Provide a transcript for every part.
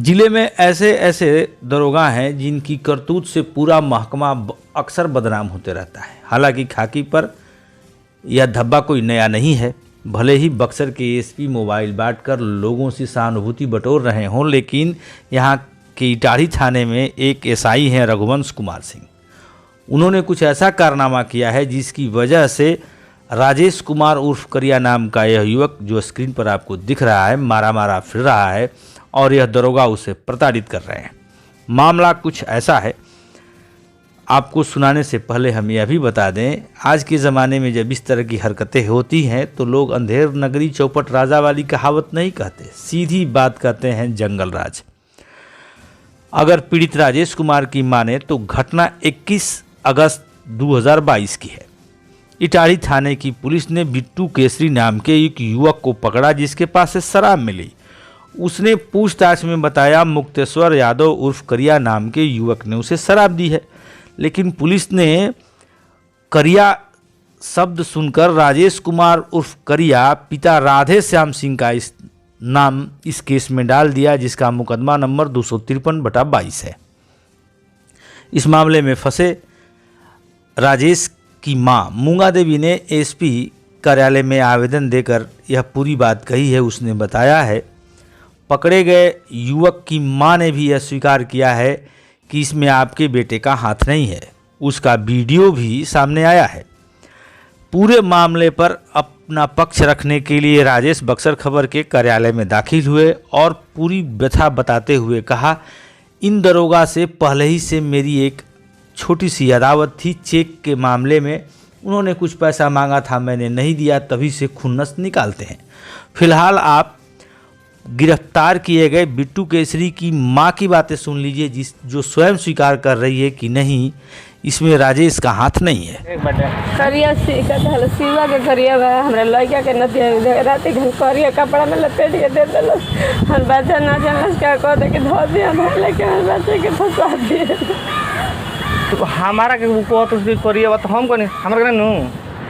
जिले में ऐसे ऐसे दरोगा हैं जिनकी करतूत से पूरा महकमा अक्सर बदनाम होते रहता है। हालांकि खाकी पर यह धब्बा कोई नया नहीं है। भले ही बक्सर के एसपी मोबाइल बांटकर लोगों से सहानुभूति बटोर रहे हों, लेकिन यहाँ के इटाढ़ी थाने में एक एसआई हैं रघुवंश कुमार सिंह। उन्होंने कुछ ऐसा कारनामा किया है जिसकी वजह से राजेश कुमार उर्फ करिया नाम का यह युवक जो स्क्रीन पर आपको दिख रहा है मारा मारा फिर रहा है और यह दरोगा उसे प्रताड़ित कर रहे हैं। मामला कुछ ऐसा है, आपको सुनाने से पहले हम यह भी बता दें, आज के ज़माने में जब इस तरह की हरकतें होती हैं तो लोग अंधेर नगरी चौपट राजा वाली कहावत नहीं कहते, सीधी बात कहते हैं जंगल राज। अगर पीड़ित राजेश कुमार की माने तो घटना 21 अगस्त 2022 की है। इटाढ़ी थाने की पुलिस ने बिट्टू केसरी नाम के एक युवक को पकड़ा जिसके पास से शराब मिली। उसने पूछताछ में बताया मुक्तेश्वर यादव उर्फ करिया नाम के युवक ने उसे शराब दी है, लेकिन पुलिस ने करिया शब्द सुनकर राजेश कुमार उर्फ करिया पिता राधे श्याम सिंह का नाम इस केस में डाल दिया, जिसका मुकदमा नंबर 253/22 है। इस मामले में फंसे राजेश की मां मूंगा देवी ने एसपी कार्यालय में आवेदन देकर यह पूरी बात कही है। उसने बताया है, पकड़े गए युवक की मां ने भी यह स्वीकार किया है कि इसमें आपके बेटे का हाथ नहीं है। उसका वीडियो भी सामने आया है। पूरे मामले पर अपना पक्ष रखने के लिए राजेश बक्सर खबर के कार्यालय में दाखिल हुए और पूरी व्यथा बताते हुए कहा, इन दरोगा से पहले ही से मेरी एक छोटी सी अदावत थी। चेक के मामले में उन्होंने कुछ पैसा मांगा था, मैंने नहीं दिया, तभी से खुन्नस निकालते हैं। फिलहाल आप गिरफ्तार किए गए बिट्टू केसरी की मां की बातें सुन लीजिए, जो स्वयं स्वीकार कर रही है कि नहीं, इसमें राजेश का हाथ नहीं है। करिया सीवा के करिया हमरा लड़का के नतिया रात घन करिया कपड़ा में लपेट के दे देलस। हम बच्चा ना जानस क्या कह दे के धो दिया, लेकिन हम बच्चे के फंसा दिए। तो हमारा के को तो करिया बात हम कोनी हमरा के नु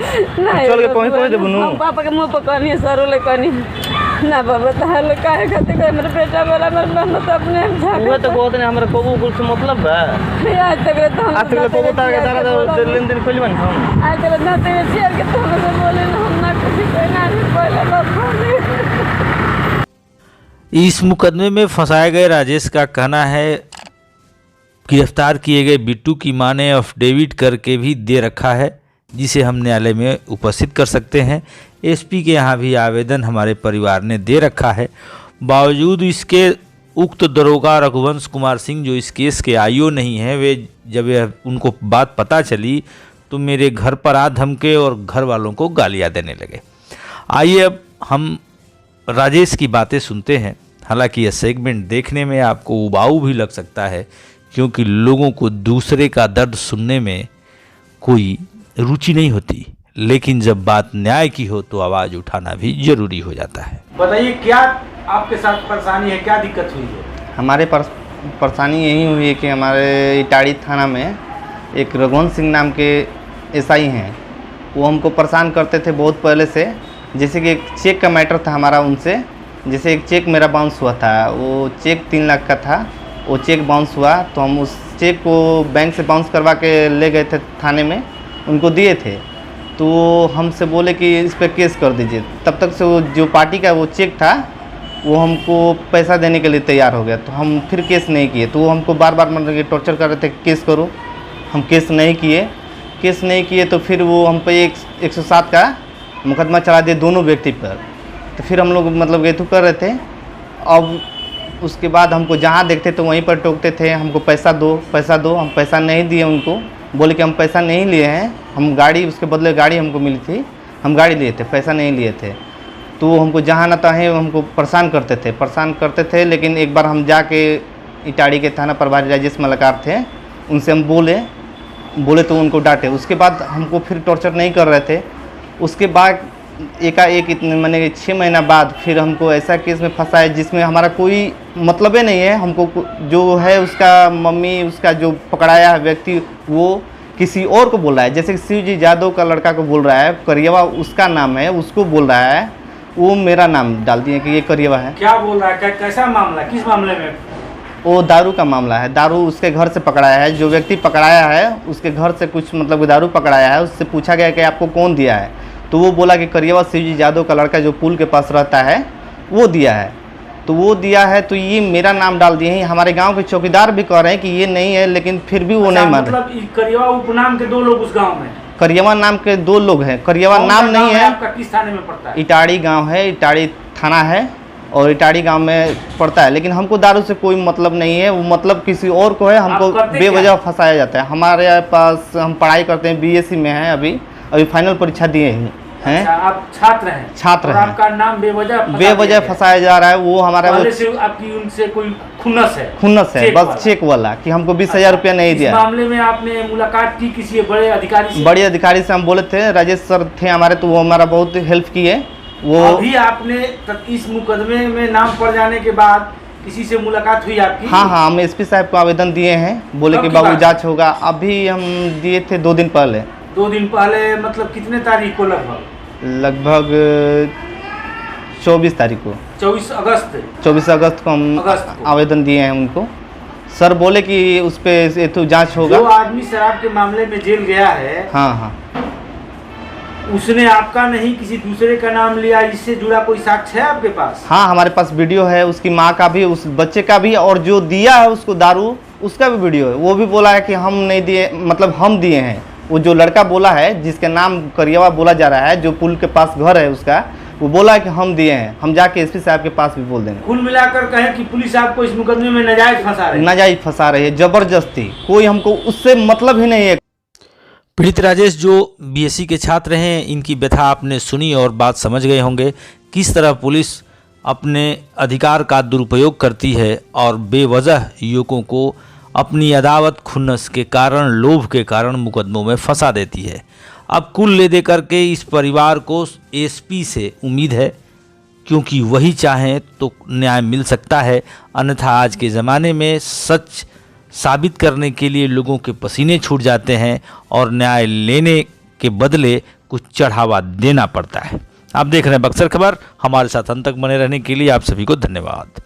नहीं चल के कोई देबु नु पापा के मुंह पर कहनी सरो ले कहनी ना बाबा तहल काहे खाते कोई मेरा बेटा बोला मेरा नन्ना तो अपने झाग वो तो कहत ने हमरा कोबू कुछ मतलब बा आज तक तो हम आज तक कोबू तार के सारा लेन देन खोली बन हम आज तक ना ते शेयर के तो से बोले ना हम ना कुछ कोई ना पहले बात। इस मुकदमे में फंसाए गए राजेश का कहना है, गिरफ्तार किए गए बिट्टू की मां ने अफिडेविट करके भी दे रखा है, जिसे हम न्यायालय में उपस्थित कर सकते हैं। एसपी के यहाँ भी आवेदन हमारे परिवार ने दे रखा है। बावजूद इसके उक्त दरोगा रघुवंश कुमार सिंह जो इस केस के आईओ नहीं हैं, वे जब उनको बात पता चली तो मेरे घर पर आ धमके और घर वालों को गालियाँ देने लगे। आइए अब हम राजेश की बातें सुनते हैं। हालांकि यह सेगमेंट देखने में आपको उबाऊ भी लग सकता है, क्योंकि लोगों को दूसरे का दर्द सुनने में कोई रुचि नहीं होती, लेकिन जब बात न्याय की हो तो आवाज़ उठाना भी जरूरी हो जाता है। बताइए क्या आपके साथ परेशानी है, क्या दिक्कत हुई है? हमारे परेशानी यही हुई है कि हमारे इटाढ़ी थाना में एक रघुवंश सिंह नाम के एसआई हैं। वो हमको परेशान करते थे बहुत पहले से। जैसे कि एक चेक का मैटर था हमारा उनसे, जैसे एक चेक मेरा बाउंस हुआ था, वो चेक 3 लाख का था, वो चेक बाउंस हुआ तो हम उस चेक को बैंक से बाउंस करवा के ले गए थे थाने में, उनको दिए थे। तो हमसे बोले कि इस पर केस कर दीजिए। तब तक से वो जो पार्टी का वो चेक था वो हमको पैसा देने के लिए तैयार हो गया, तो हम फिर केस नहीं किए। तो वो हमको बार बार मतलब टॉर्चर कर रहे थे, केस करो। हम केस नहीं किए तो फिर वो हम पे 107 का मुकदमा चला दिए दोनों व्यक्ति पर। तो फिर हम लोग मतलब ये तो कर रहे थे। अब उसके बाद हमको जहाँ देखते तो वहीं पर टोकते थे, हमको पैसा दो। हम पैसा नहीं दिए उनको, बोले कि हम पैसा नहीं लिए हैं, हम गाड़ी उसके बदले गाड़ी हमको मिली थी, हम गाड़ी लिए थे, पैसा नहीं लिए थे। तो हमको जहाँ न तहाँ हमको परेशान करते थे। लेकिन एक बार हम जाके इटाढ़ी के थाना प्रभारी राजेश मलकार थे, उनसे हम बोले तो उनको डांटे। उसके बाद हमको फिर टॉर्चर नहीं कर रहे थे। उसके बाद एकाएक इतने मैंने 6 महीना बाद फिर हमको ऐसा केस में फंसा है जिसमें हमारा कोई मतलब ही नहीं है। हमको जो है उसका मम्मी, उसका जो पकड़ाया है व्यक्ति, वो किसी और को बोल रहा है। जैसे कि शिवजी यादव का लड़का को बोल रहा है, करियवा उसका नाम है, उसको बोल रहा है, वो मेरा नाम डाल दिए कि ये करियवा है। क्या बोल रहा है, कैसा मामला, किस मामले में वो दारू का मामला है। दारू उसके घर से पकड़ाया है, जो व्यक्ति पकड़ाया है उसके घर से कुछ मतलब दारू पकड़ाया है। उससे पूछा गया कि आपको कौन दिया है, तो वो बोला कि करियवा शिवजी यादव का लड़का जो पुल के पास रहता है वो दिया है। तो वो दिया है तो ये मेरा नाम डाल दिए हैं। हमारे गांव के चौकीदार भी कह रहे हैं कि ये नहीं है, लेकिन फिर भी वो नहीं मान रहे। मतलब करियवा उपनाम के 2 लोग उस गांव में? करियवा नाम के 2 लोग हैं। करियवा नाम नहीं है। आपका किस थाने में पड़ता है? इटाड़ी गांव है, इटाड़ी थाना है और इटाड़ी गांव में पड़ता है। लेकिन हमको दारू से कोई मतलब नहीं है, वो मतलब किसी और को है। हमको बेवजह फंसाया जाता है। हमारे पास हम पढ़ाई करते हैं, बीएससी में है, अभी फाइनल परीक्षा दिए हैं। अच्छा, आप छात्र हैं? छात्र हैं। आपका नाम बेवजह फंसाया जा रहा है। वो हमारा आपकी उनसे कोई खुन्नस है बस चेक वाला कि हमको 20,000 रुपया नहीं दिया। इस मामले में आपने मुलाकात की किसी बड़े अधिकारी से? बड़े अधिकारी से हम बोले थे, राजेश सर थे हमारे, तो वो हमारा बहुत हेल्प किए। वो अभी आपने इस मुकदमे में नाम पड़ जाने के बाद किसी से मुलाकात हुई आपकी? हाँ, हम एसपी साहब को आवेदन दिए हैं, बोले कि बाबू जांच होगा। अभी हम दिए थे 2 दिन पहले। 2 दिन पहले मतलब कितने तारीख को? लगभग 24 तारीख को। 24 अगस्त को हम आवेदन दिए हैं उनको। सर बोले कि उस पे तो जांच होगा। जो आदमी शराब के मामले में जेल गया है, हाँ, उसने आपका नहीं किसी दूसरे का नाम लिया, इससे जुड़ा कोई साक्ष्य है आपके पास? हाँ, हमारे पास वीडियो है, उसकी माँ का भी, उस बच्चे का भी, और जो दिया है उसको दारू उसका भी वीडियो है। वो भी बोला है कि हम नहीं दिए, मतलब हम दिए हैं। वो जो लड़का बोला है, जिसका नाम करियवा बोला जा रहा है, जो पुल के पास घर है उसका, वो बोला है कि हम दिए हैं। हम जाके एसपी साहब के पास भी बोल देंगे। कुल मिलाकर कहें कि पुलिस आपको इस मुकदमे में नाजायज फंसा रही है, जबरदस्ती। कोई हमको उससे मतलब ही नहीं है। पीड़ित राजेश जो बीएससी के छात्र हैं, इनकी व्यथा आपने सुनी और बात समझ गए होंगे किस तरह पुलिस अपने अधिकार का दुरुपयोग करती है और बेवजह युवकों को अपनी अदावत खुन्नस के कारण, लोभ के कारण मुकदमों में फंसा देती है। अब कुल ले दे करके इस परिवार को एसपी से उम्मीद है, क्योंकि वही चाहें तो न्याय मिल सकता है। अन्यथा आज के ज़माने में सच साबित करने के लिए लोगों के पसीने छूट जाते हैं और न्याय लेने के बदले कुछ चढ़ावा देना पड़ता है। आप देख रहे हैं बक्सर खबर। हमारे साथ अंत तक बने रहने के लिए आप सभी को धन्यवाद।